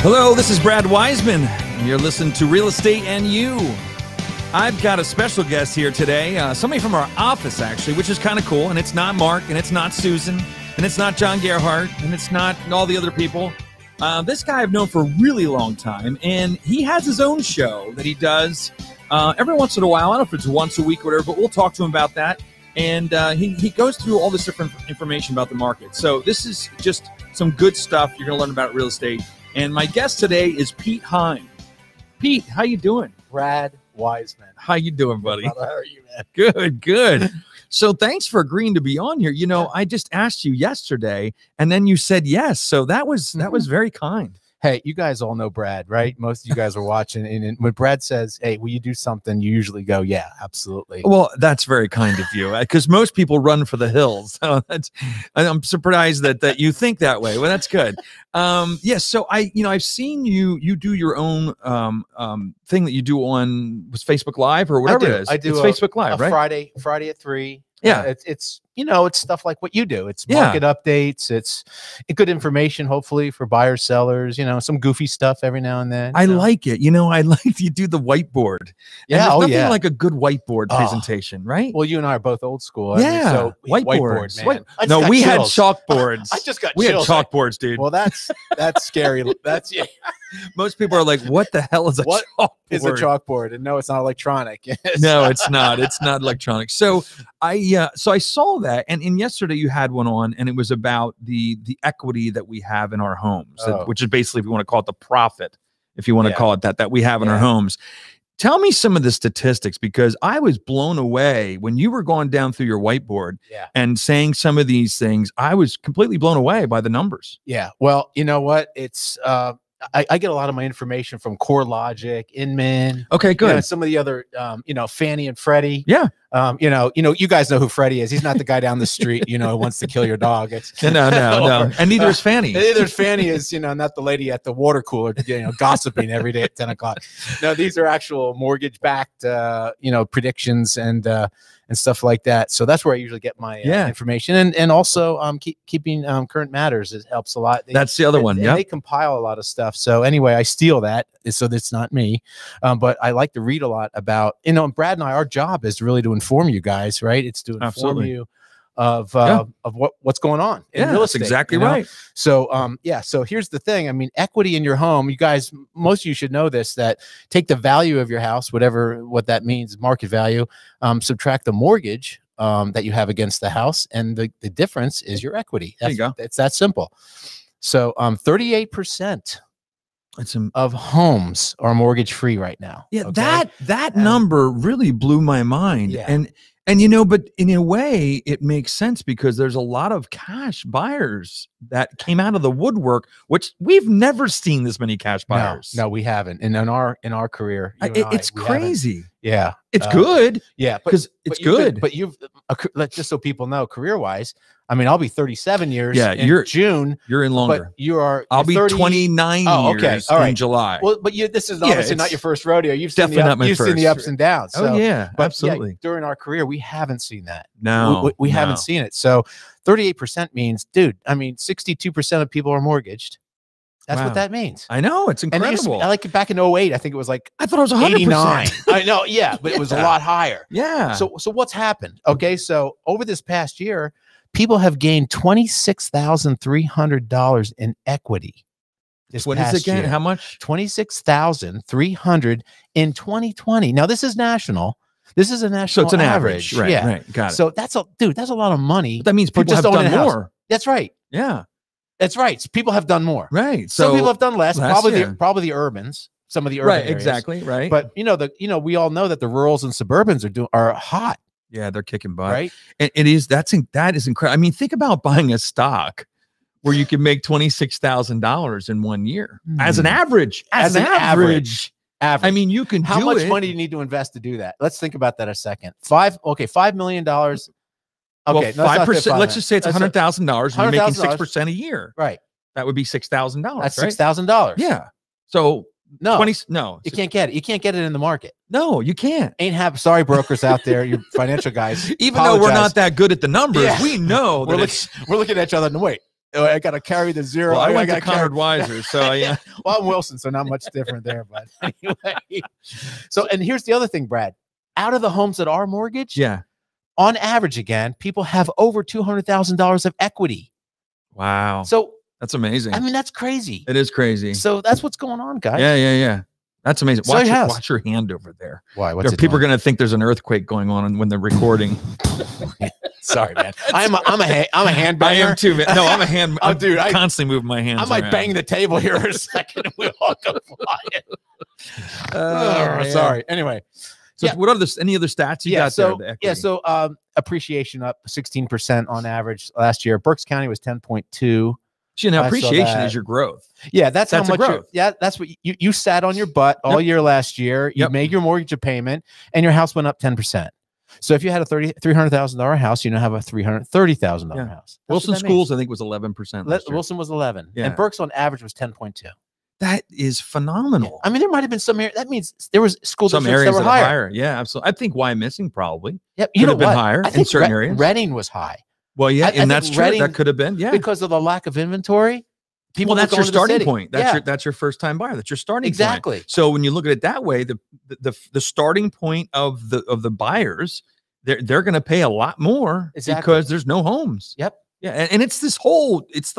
Hello, this is Brad Wiseman, and you're listening to Real Estate and You. I've got a special guest here today, somebody from our office, actually, which is kind of cool. And it's not Mark, and it's not Susan, and it's not John Gerhardt, and it's not all the other people. This guy I've known for a really long time, and he has his own show that he does every once in a while. I don't know if it's once a week or whatever, but we'll talk to him about that. And he goes through all this different information about the market. So this is just some good stuff you're going to learn about real estate. And my guest today is Pete Heim. Pete, how you doing? Brad Wiseman. How you doing, buddy? How are you, man? Good, good. So thanks for agreeing to be on here. You know, I just asked you yesterday, and then you said yes. So that was very kind. Hey, you guys all know Brad, right? Most of you guys are watching. And when Brad says, hey, will you do something? You usually go, yeah, absolutely. Well, that's very kind of you, because most people run for the hills. So I'm surprised that you think that way. Well, that's good. Yes. So I've seen you do your own thing that you do on Facebook Live or whatever it is. I do. It's Facebook Live, right? Friday at 3. Yeah. It's it's stuff like what you do. It's market updates. It's good information, hopefully, for buyers, sellers, some goofy stuff every now and then. I like it. I like you do the whiteboard. Yeah. And there's nothing like a good whiteboard presentation, right? Well, you and I are both old school. Yeah. So whiteboards. Man. No, we had chalkboards. I just got We chills. had chalkboards, dude. Well, that's scary. That's Most people are like, what the hell is a chalkboard? Is a chalkboard? And no, it's not electronic. No, it's not. It's not electronic. So I saw that, and yesterday you had one on, and it was about the equity that we have in our homes, which is basically, if you want to call it the profit, if you want to call it that we have in our homes. Tell me some of the statistics, because I was blown away when you were going down through your whiteboard and saying some of these things. I was completely blown away by the numbers. Yeah. Well, you know what? It's I get a lot of my information from CoreLogic, Inman. Okay, good. Some of the other, Fannie and Freddie. Yeah. You guys know who Freddie is. He's not the guy down the street, who wants to kill your dog. It's, no. And neither is Fannie. Neither is Fannie is, not the lady at the water cooler, gossiping every day at 10 o'clock. No, these are actual mortgage-backed, predictions and stuff like that. So that's where I usually get my information. And also keeping current matters. It helps a lot. That's the other one. Yeah. They compile a lot of stuff. So anyway, I steal that. So that's not me. But I like to read a lot about, and Brad and I, our job is really to inform you guys, right? It's to inform you of what's going on in real estate. That's exactly right. So so here's the thing. I mean, equity in your home, you guys, most of you should know this, that take the value of your house, what that means, market value, subtract the mortgage that you have against the house, and the difference is your equity. There you go. It's that simple. So 38% of homes are mortgage free right now. Yeah, okay? that number really blew my mind. Yeah. And but in a way, it makes sense, because there's a lot of cash buyers that came out of the woodwork, which we've never seen this many cash buyers. No, we haven't. And in our career, it's crazy. Yeah, it's good. Yeah, because it's good. But you've just so people know, career wise, I mean, I'll be 37 years. Yeah, in June. You're in longer. But I'll be 29 years in July. Well, but this is obviously not your first rodeo. You've seen the ups and downs. So, absolutely. Yeah, during our career, we haven't seen that. No, we haven't seen it. So 38% means, dude, I mean, 62% of people are mortgaged. That's what that means. I know, it's incredible. I like back in 08, I think it was like, I thought it was 100%. 89. I know, but it was a lot higher. Yeah. So what's happened? Okay, so over this past year, people have gained $26,300 in equity. What is it again? Year. How much? $26,300 in 2020. Now, this is national. This is a national. So it's an average. Right. Yeah. Right. Got it. So that's a lot of money. But that means people have done more. That's right. Yeah. That's right. People have done more. Right. So some people have done less. Probably the urbans. Some of the urban areas. Exactly. Right. But we all know that the rurals and suburbans are hot. Yeah, they're kicking butt. Right. And that is incredible. I mean, think about buying a stock where you can make $26,000 in 1 year as an average. As an average. I mean, you can. How much money do you need to invest to do that? Let's think about that a second. $5 million. Okay, well, 5%. Let's just say it's $100,000. You're making 6% a year. Right. That would be $6,000. That's $6,000. Yeah. So no, 20. No, you can't get it. You can't get it in the market. No, you can't. Sorry, brokers out there, you financial guys. Even though we're not that good at the numbers, we know we're looking at each other and wait. Oh, I got to carry the zero. Well, I went got to Conrad Weiser, so yeah. Well, I'm Wilson, so not much different there. But anyway, so and here's the other thing, Brad. Out of the homes that are mortgaged, Yeah. on average, again, people have over $200,000 of equity. Wow. So that's amazing. I mean, that's crazy. It is crazy. So that's what's going on, guys. Yeah. That's amazing. Sell your house. Watch your hand over there. Why? What's People are going to think there's an earthquake going on when they're recording. Sorry, man. I'm a hand banger. I am too, man. No, I'm a hand. Oh, dude, I constantly move my hands. I might around. bang the table here for a second and we'll all go flying. Sorry. Anyway. So what are any other stats you got so, there? So appreciation up 16% on average last year. Berks County was 10.2. Now appreciation is your growth. Yeah, that's how much growth. That's what you sat on your butt all year last year. You made your mortgage payment and your house went up 10%. So if you had a $300,000 house, you now have a $330,000 house. Wilson Schools, I think, was 11%. Wilson was 11. Yeah. And Berks on average was 10.2. That is phenomenal. I mean, there might have been some areas. That means there was school some districts areas that were higher. Yeah, absolutely. I think Wyomissing probably. Yep. Could have been higher in certain areas. Reading was high. Well, yeah, and that's true. Reading, that could have been, because of the lack of inventory. Well, that's your starting point. That's your first time buyer. That's your starting point. Exactly. So when you look at it that way, the starting point of the buyers, they're going to pay a lot more because there's no homes. Yep. Yeah, and it's the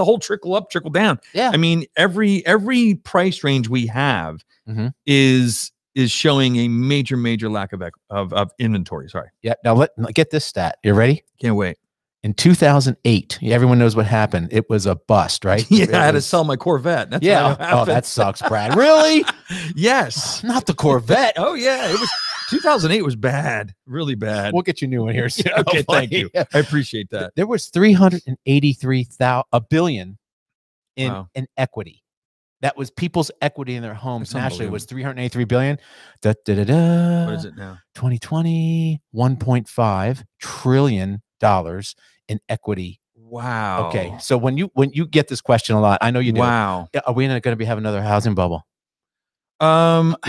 whole trickle up, trickle down. Yeah. I mean, every price range we have is showing a major lack of inventory. Sorry. Yeah. Now get this stat. You ready? Can't wait. In 2008, everyone knows what happened. It was a bust, right? Yeah, I had to sell my Corvette. That's oh, that sucks, Brad. Really? Yes. Not the Corvette. Oh yeah, it was 2008 was bad, really bad. We'll get you a new one here soon. Okay, thank you. I appreciate that. There was $383 billion in equity. That was people's equity in their homes. Nationally, it was $383 billion. What is it now? 2020, $1.5 trillion in equity. Wow. Okay, so when you get this question a lot, I know you do. Wow. Are we not going to be having another housing bubble? We're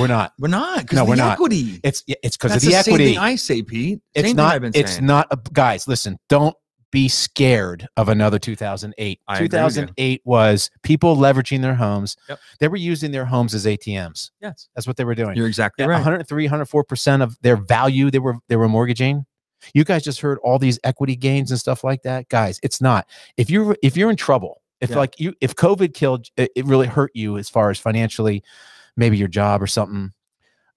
not. We're not. No, we're not. Equity. It's because of the equity. Same thing I say, Pete. It's same not. Thing I've been it's saying. not. Guys, listen. Don't be scared of another 2008. 2008 was people leveraging their homes. Yep. They were using their homes as ATMs. Yes, that's what they were doing. You're exactly right. 103, 104% of their value they were mortgaging. You guys just heard all these equity gains and stuff like that, guys. It's not. If you're in trouble, if COVID killed, it really hurt you as far as financially, maybe your job or something,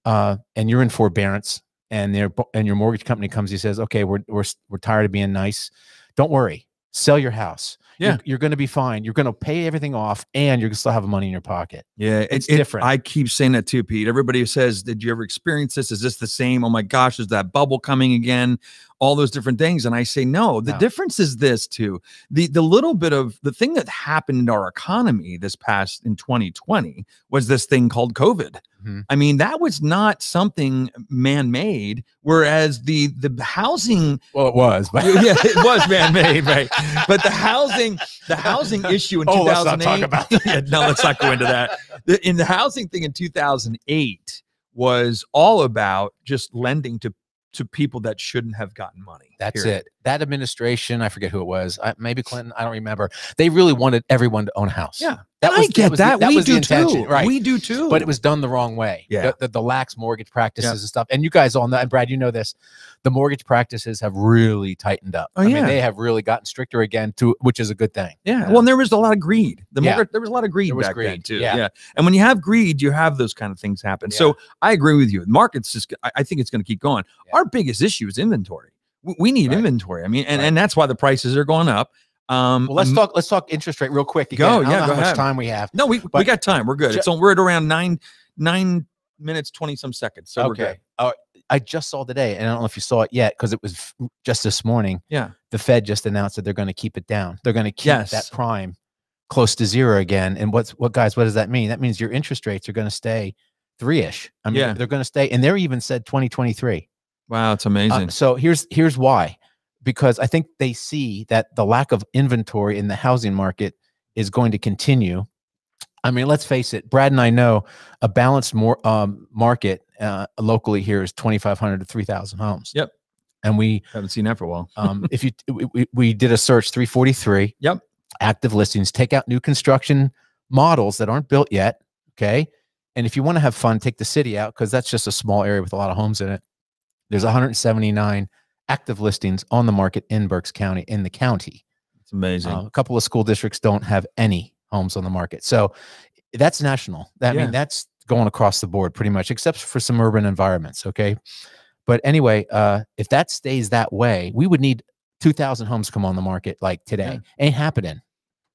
and you're in forbearance, and your mortgage company comes, he says, okay, we're tired of being nice. Don't worry, sell your house. Yeah, you're going to be fine. You're going to pay everything off, and you're going to still have money in your pocket. Yeah, it's different. I keep saying that too, Pete. Everybody says, "Did you ever experience this? Is this the same? Oh my gosh, is that bubble coming again?" All those different things, and I say, no. The difference is this too: the little bit of the thing that happened in our economy this past in 2020 was this thing called COVID. I mean, that was not something man-made, whereas the housing, well, it was, but yeah, it was man-made, right? But the housing issue in 2008. Let's not talk about that. Yeah, no, let's not go into that. In the housing thing in 2008 was all about just lending to people that shouldn't have gotten money. That's it. That administration, I forget who it was, maybe Clinton, I don't remember. They really wanted everyone to own a house. Yeah. I get that. We do too. Right. We do too. But it was done the wrong way. Yeah. The lax mortgage practices and stuff. And you guys all know, and Brad, you know this, the mortgage practices have really tightened up. I mean, they have really gotten stricter again, which is a good thing. Yeah. Well, and there was a lot of greed. There was a lot of greed back then too. Yeah. And when you have greed, you have those kind of things happen. So I agree with you. The market's just, I think it's going to keep going. Our biggest issue is inventory. We need inventory. I mean, and that's why the prices are going up. Well, let's talk interest rate real quick. Again. Go. I don't know Go how ahead. much time we have. No, we got time. We're good. We're at around 9 minutes, 20 some seconds. So we're good. I just saw today, and I don't know if you saw it yet because it was just this morning. Yeah. The Fed just announced that they're going to keep it down. They're going to keep that prime close to zero again. And what does that mean? That means your interest rates are going to stay 3-ish. I mean, they're going to stay, and they're even said 2023. Wow, it's amazing. So here's why. Because I think they see that the lack of inventory in the housing market is going to continue. I mean, let's face it, Brad and I know a balanced market locally here is 2,500 to 3,000 homes. Yep. And we haven't seen that for a while. if we did a search, 343. Yep. active listings. Take out new construction models that aren't built yet. Okay. And if you want to have fun, take the city out, because that's just a small area with a lot of homes in it. There's 179 active listings on the market in Berks County, in the county. It's amazing. A couple of school districts don't have any homes on the market. So that's national. I mean, that's going across the board pretty much, except for some urban environments. Okay. But anyway, if that stays that way, we would need 2,000 homes come on the market like today. Ain't happening.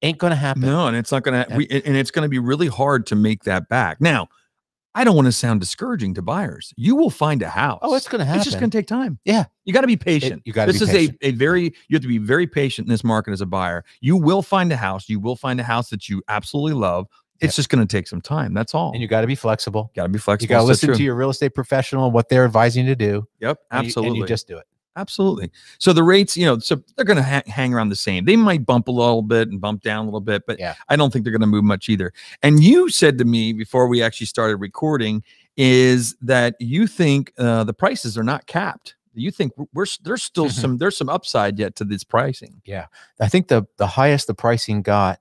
Ain't going to happen. No, and it's not going to, and it's going to be really hard to make that back. Now, I don't want to sound discouraging to buyers. You will find a house. Oh, it's going to happen. It's just going to take time. Yeah. You got to be patient. You got to be patient. This is you have to be very patient in this market as a buyer. You will find a house. You will find a house that you absolutely love. It's just going to take some time. That's all. And you got to be flexible. Got to be flexible. You got to listen to your real estate professional, what they're advising you to do. Yep. Absolutely. And you just do it. Absolutely. So the rates, so they're going to hang around the same. They might bump a little bit and bump down a little bit, but I don't think they're going to move much either. And you said to me before we actually started recording is that you think the prices are not capped. You think there's still there's some upside yet to this pricing. Yeah. I think the highest the pricing got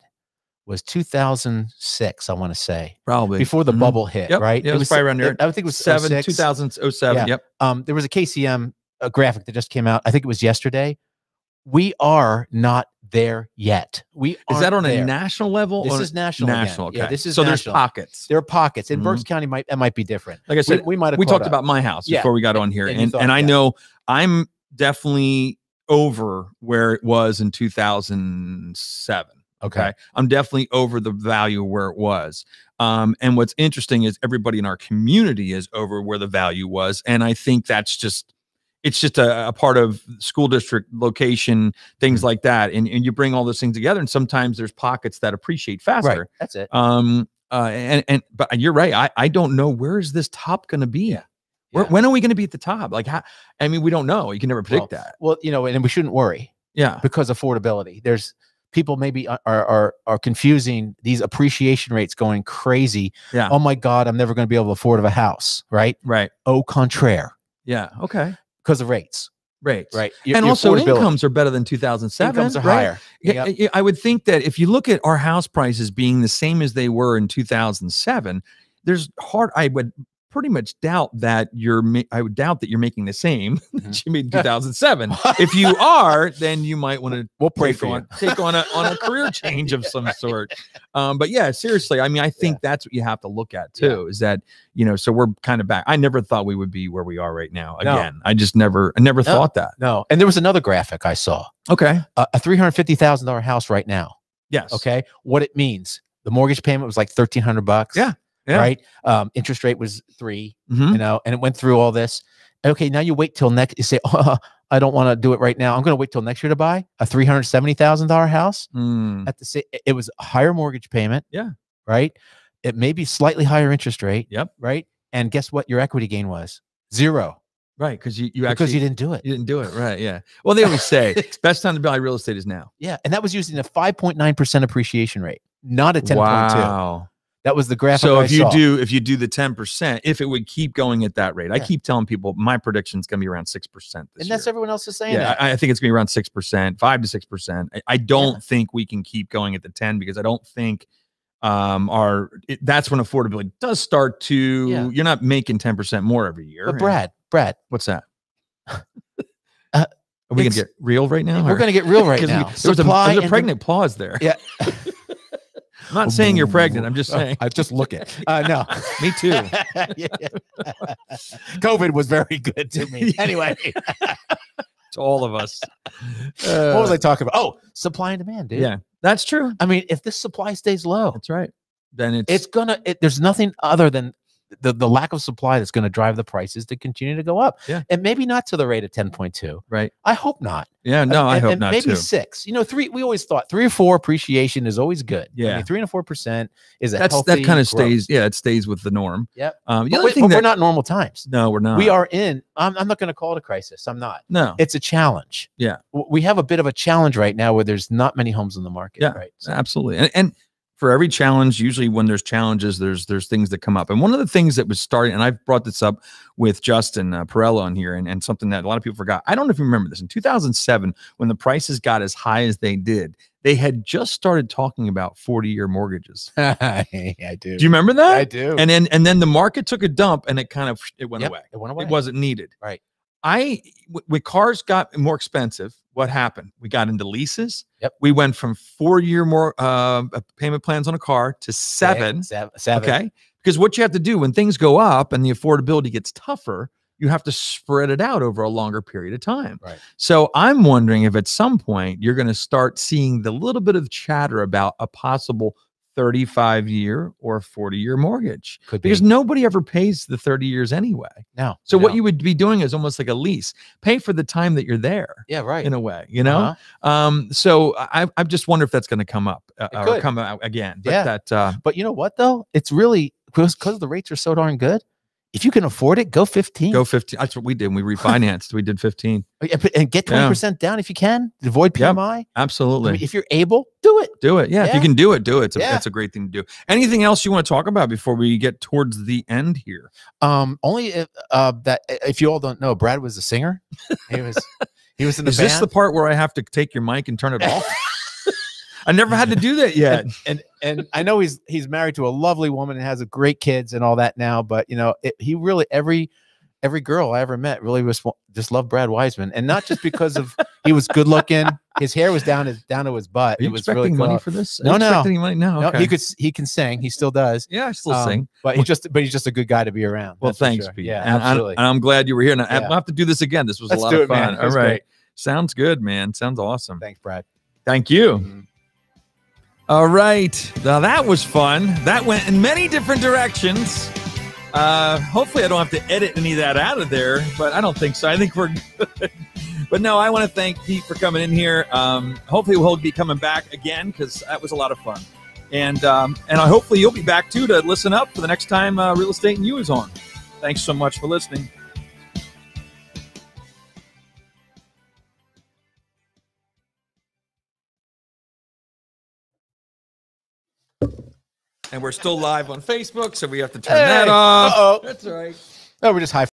was 2006, I want to say. Probably. Before the bubble hit, right? Yeah, it was probably around there. I think it was 2007. Yeah. Yep. There was a KCM graphic that just came out. I think it was yesterday. We are not there yet. Is that on a national level? This is national. National. Okay. Yeah, this is so national. There's pockets. There are pockets. In Berks County, that might be different. Like I said, we talked about my house before we got on here, and I know I'm definitely over where it was in 2007. Okay. I'm definitely over the value where it was. And what's interesting is everybody in our community is over where the value was. And I think it's just a part of school district location, things like that. And you bring all those things together, and sometimes there's pockets that appreciate faster. Right. That's it. But you're right. I don't know, where is this top going to be? When are we going to be at the top? Like, we don't know. You can never predict that. Well, and we shouldn't worry. Yeah. Because affordability. There's people maybe are confusing these appreciation rates going crazy. Yeah. Oh my God, I'm never going to be able to afford a house. Right. Right. Au contraire. Yeah. Okay. Because of rates. Right. And also incomes are better than 2007. Incomes are higher. Yeah. I would think that if you look at our house prices being the same as they were in 2007, I would pretty much doubt that you're making the same that you made in 2007. If you are, then you might want to take on a career change of some sort. But yeah, seriously, I think that's what you have to look at too, is that, so we're kind of back. I never thought we would be where we are right now. Again, I just never thought that. No. And there was another graphic I saw. Okay. A $350,000 house right now. Yes. Okay. What it means. The mortgage payment was like $1,300. Yeah. Right. Interest rate was 3, and it went through all this. Okay. Now you wait till next, you say, oh, I don't want to do it right now. I'm going to wait till next year to buy a $370,000 house. It was a higher mortgage payment. Yeah. Right. It may be slightly higher interest rate. Yep. Right. And guess what? Your equity gain was 0. Right. Because you didn't do it. You didn't do it. Right. Yeah. Well, they always say best time to buy real estate is now. Yeah. And that was using a 5.9% appreciation rate, not a 10.2. Wow. That was the graphic. So if you do the 10%, if it would keep going at that rate, I keep telling people my prediction is going to be around 6% this year. And that's everyone else is saying. Yeah, I think it's going to be around 6%, 5 to 6%. I don't think we can keep going at the 10, because I don't think that's when affordability does start to. You're not making 10% more every year. But Brad, what's that? Are we going to get real right now? We're going to get real right now. There's a pregnant pause there. Yeah. I'm not saying you're pregnant. I'm just saying. I just look it. No, me too. COVID was very good to me. Anyway, to all of us. What was I talking about? Oh, supply and demand, dude. Yeah, that's true. If this supply stays low, that's right. Then there's nothing other than the lack of supply that's going to drive the prices to continue to go up. Yeah. And maybe not to the rate of 10.2. Right. I hope not. Yeah, no, I hope not maybe too. 6. 3, we always thought 3 or 4 appreciation is always good. Yeah. 3 and 4% is that kind of stays. Yeah, it stays with the norm. Yep. But we're not normal times. No, we're not. We are I'm not going to call it a crisis. I'm not. No. It's a challenge. Yeah. We have a bit of a challenge right now where there's not many homes in the market. Yeah, right. Absolutely. And For every challenge, usually when there's challenges, there's things that come up. And one of the things that was starting, and I've brought this up with Justin Perella on here, and something that a lot of people forgot. I don't know if you remember this. In 2007, when the prices got as high as they did, they had just started talking about 40-year mortgages. I do. Do you remember that? I do. And then the market took a dump, and it went away. It went away. It wasn't needed. Right. When cars got more expensive, what happened? We got into leases. Yep. We went from 4-year more payment plans on a car to seven. Okay. Because what you have to do when things go up and the affordability gets tougher, you have to spread it out over a longer period of time. Right. So I'm wondering if at some point you're going to start seeing the little bit of chatter about a possible 35-year or 40-year mortgage. Because nobody ever pays the 30 years anyway. No. So what you would be doing is almost like a lease. Pay for the time that you're there. Yeah, right. In a way, you know? So I just wonder if that's going to come up or come out again. But but you know what, though? It's really, because the rates are so darn good. If you can afford it, go 15. Go 15. That's what we did. We refinanced. We did 15. And get 20% down if you can. Avoid PMI. Yep, absolutely. I mean, if you're able, do it. Do it. Yeah. If you can do it, do it. It's a great thing to do. Anything else you want to talk about before we get towards the end here? Only that if you all don't know, Brad was a singer. He was in the band. Is this the part where I have to take your mic and turn it off? I never had to do that yet. And I know he's married to a lovely woman and has a great kids and all that now, but you know, he really, every girl I ever met really was just loved Brad Wiseman, and not just because of he was good looking, his hair was down to his butt. Are you it was expecting really money for this? No. Money? No, okay. He can sing. He still does. Yeah, I still sing. But he's just a good guy to be around. Well, thanks, sure. Pete. Yeah, and absolutely. I'm glad you were here. And I'll have to do this again. This was a lot of fun. All right. Great. Sounds good, man. Sounds awesome. Thanks, Brad. Thank you. All right. Now that was fun. That went in many different directions. Hopefully I don't have to edit any of that out of there, but I don't think so. I think we're good. But no, I want to thank Pete for coming in here. Hopefully we'll be coming back again because that was a lot of fun. And hopefully you'll be back too to listen up for the next time Real Estate and You is on. Thanks so much for listening. And we're still live on Facebook, so we have to turn that off. Uh-oh. That's all right. No, we're just high